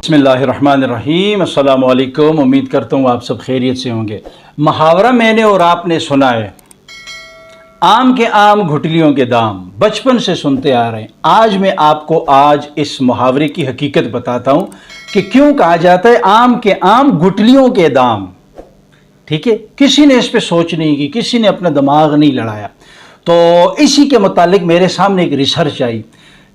बिस्मिल्लाहिर्रहमानिर्रहीम, अस्सलामु अलैकुम। उम्मीद करता हूँ आप सब खैरियत से होंगे। मुहावरा मैंने और आपने सुना है, आम के आम घुटलियों के दाम, बचपन से सुनते आ रहे हैं। आज मैं आपको इस मुहावरे की हकीकत बताता हूँ कि क्यों कहा जाता है आम के आम घुटलियों के दाम। ठीक है, किसी ने इस पर सोच नहीं की, किसी ने अपना दिमाग नहीं लड़ाया। तो इसी के मुतालिक मेरे सामने एक रिसर्च आई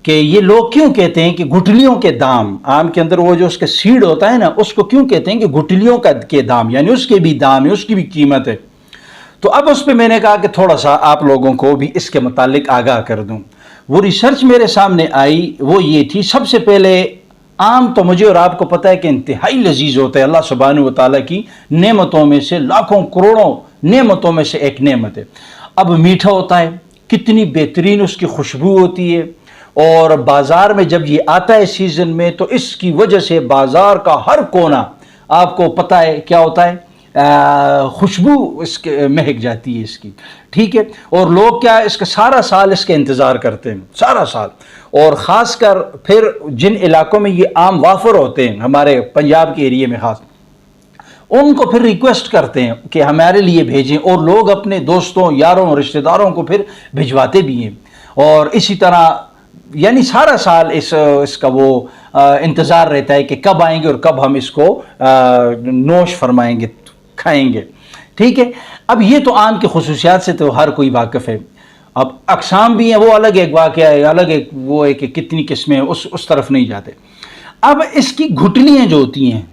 कि ये लोग क्यों कहते हैं कि गुठलियों के दाम, आम के अंदर वो जो उसका सीड होता है ना, उसको क्यों कहते हैं कि गुठलियों के दाम, यानी उसके भी दाम है, उसकी भी कीमत है। तो अब उस पर मैंने कहा कि थोड़ा सा आप लोगों को भी इसके मुतालिक आगाह कर दूं। वो रिसर्च मेरे सामने आई, वो ये थी, सबसे पहले आम तो मुझे और आपको पता है कि इंतहाई लजीज होता है, अल्लाह सुब्हानहू व तआला की नेमतों में से, लाखों करोड़ों नेमतों में से एक नेमत है। अब मीठा होता है, कितनी बेहतरीन उसकी खुशबू होती है, और बाज़ार में जब ये आता है सीज़न में, तो इसकी वजह से बाज़ार का हर कोना, आपको पता है क्या होता है, खुशबू इसके महक जाती है इसकी। ठीक है, और लोग क्या इसका सारा साल इसका इंतज़ार करते हैं, सारा साल। और ख़ासकर फिर जिन इलाकों में ये आम वाफर होते हैं, हमारे पंजाब के एरिए में ख़ास, उनको फिर रिक्वेस्ट करते हैं कि हमारे लिए भेजें, और लोग अपने दोस्तों, यारों, रिश्तेदारों को फिर भिजवाते भी हैं। और इसी तरह यानी सारा साल इसका वो इंतज़ार रहता है कि कब आएंगे और कब हम इसको नोश फरमाएंगे, खाएंगे। ठीक है, अब ये तो आम की खुसूसियात से तो हर कोई वाकिफ़ है। अब अक़साम भी हैं, वो अलग एक वाक़या है, अलग एक वो है कि कितनी किस्में, उस तरफ नहीं जाते। अब इसकी घुटलियाँ जो होती हैं,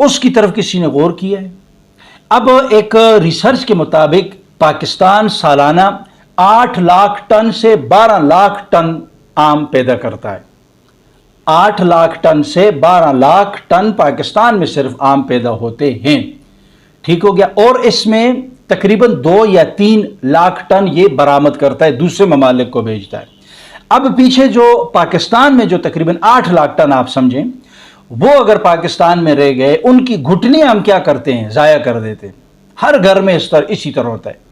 उसकी तरफ किसी ने गौर किया है। अब एक रिसर्च के मुताबिक पाकिस्तान सालाना 8 लाख टन से 12 लाख टन आम पैदा करता है। 8 लाख टन से 12 लाख टन पाकिस्तान में सिर्फ आम पैदा होते हैं। ठीक हो गया, और इसमें तकरीबन 2 या 3 लाख टन ये बरामद करता है, दूसरे ममालिक को भेजता है। अब पीछे जो पाकिस्तान में जो तकरीबन 8 लाख टन आप समझें, वो अगर पाकिस्तान में रह गए, उनकी घुटलियां हम क्या करते हैं, ज़ाया कर देते हैं। हर घर में इसी तरह होता है।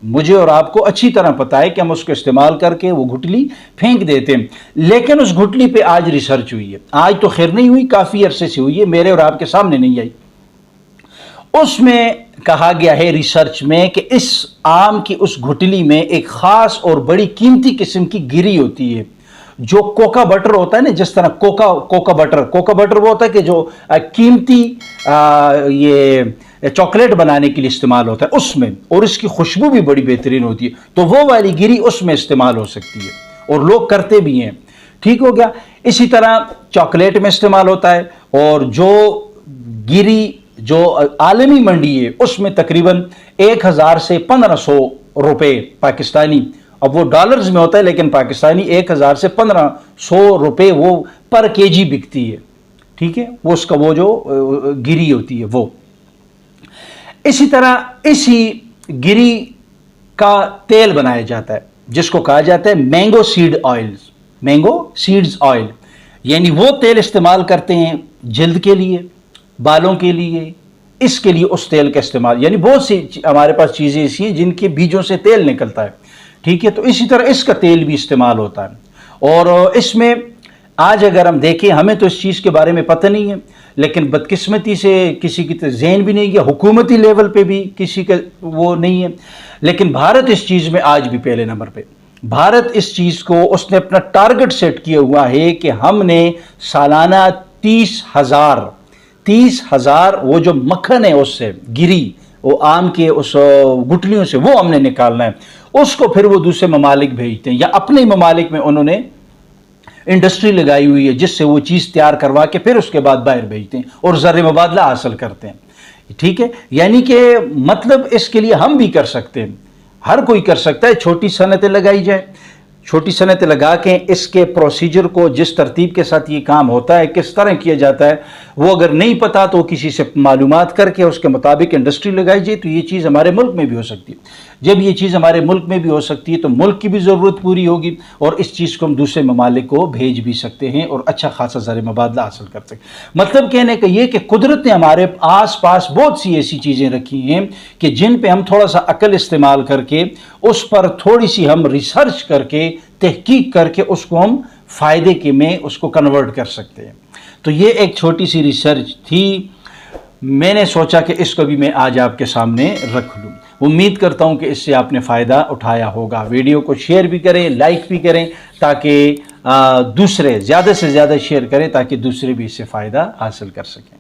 मुझे और आपको अच्छी तरह पता है कि हम उसको इस्तेमाल करके वो घुटली फेंक देते हैं। लेकिन उस घुटली पे आज रिसर्च हुई है, आज तो खैर नहीं हुई, काफ़ी अरसे से हुई है, मेरे और आपके सामने नहीं आई। उसमें कहा गया है रिसर्च में कि इस आम की उस घुटली में एक ख़ास और बड़ी कीमती किस्म की गिरी होती है, जो कोका बटर होता है ना, जिस तरह कोका बटर वो होता है कि जो कीमती ये चॉकलेट बनाने के लिए इस्तेमाल होता है उसमें, और इसकी खुशबू भी बड़ी बेहतरीन होती है। तो वो वाली गिरी उसमें इस्तेमाल हो सकती है, और लोग करते भी हैं। ठीक हो गया, इसी तरह चॉकलेट में इस्तेमाल होता है, और जो गिरी जो आलमी मंडी है उसमें तकरीबन 1000 से 1500 रुपये पाकिस्तानी, अब वो डॉलर्स में होता है लेकिन पाकिस्तानी 1000 से 1500 रुपये वो पर केजी बिकती है। ठीक है, वो उसका वो जो गिरी होती है वो। इसी तरह इसी गिरी का तेल बनाया जाता है, जिसको कहा जाता है मैंगो सीड्स ऑयल, यानी वो तेल इस्तेमाल करते हैं जल्द के लिए, बालों के लिए, इसके लिए उस तेल का इस्तेमाल, यानी बहुत सी हमारे पास चीज़ें ऐसी हैं जिनके बीजों से तेल निकलता है। ठीक है, तो इसी तरह इसका तेल भी इस्तेमाल होता है। और इसमें आज अगर हम देखें, हमें तो इस चीज़ के बारे में पता नहीं है, लेकिन बदकिस्मती से किसी की तो ज़हन भी नहीं है, हुकूमती लेवल पे भी किसी का वो नहीं है। लेकिन भारत इस चीज़ में आज भी पहले नंबर पे, भारत इस चीज़ को उसने अपना टारगेट सेट किया हुआ है कि हमने सालाना 30,000 वो जो मक्खन है उससे गिरी, वो आम के उस गुठलियों से वो हमने निकालना है। उसको फिर वो दूसरे ममालिक भेजते हैं, या अपने ममालिक में उन्होंने इंडस्ट्री लगाई हुई है जिससे वो चीज़ तैयार करवा के फिर उसके बाद बाहर भेजते हैं और ज़र मुबादला हासिल करते हैं। ठीक है, यानी कि मतलब इसके लिए हम भी कर सकते हैं, हर कोई कर सकता है। छोटी सनतें लगाई जाए, छोटी सनतें लगा के इसके प्रोसीजर को, जिस तरतीब के साथ ये काम होता है, किस तरह किया जाता है, वो अगर नहीं पता तो किसी से मालूमात करके उसके मुताबिक इंडस्ट्री लगाई जाए, तो ये चीज़ हमारे मुल्क में भी हो सकती है। जब ये चीज़ हमारे मुल्क में भी हो सकती है तो मुल्क की भी ज़रूरत पूरी होगी, और इस चीज़ को हम दूसरे ममालिक को भेज भी सकते हैं और अच्छा खासा ज़र मुबादला हासिल कर सकते हैं। मतलब कहने का ये कि कुदरत ने हमारे आस पास बहुत सी ऐसी चीज़ें रखी हैं कि जिन पर हम थोड़ा सा अकल इस्तेमाल करके, उस पर थोड़ी सी हम रिसर्च करके, तहकीक करके उसको हम फ़ायदे के में उसको कन्वर्ट कर सकते हैं। तो ये एक छोटी सी रिसर्च थी, मैंने सोचा कि इसको भी मैं आज आपके सामने रख लूँ। उम्मीद करता हूँ कि इससे आपने फ़ायदा उठाया होगा। वीडियो को शेयर भी करें, लाइक भी करें, ताकि दूसरे ज़्यादा से ज़्यादा शेयर करें ताकि दूसरे भी इससे फ़ायदा हासिल कर सकें।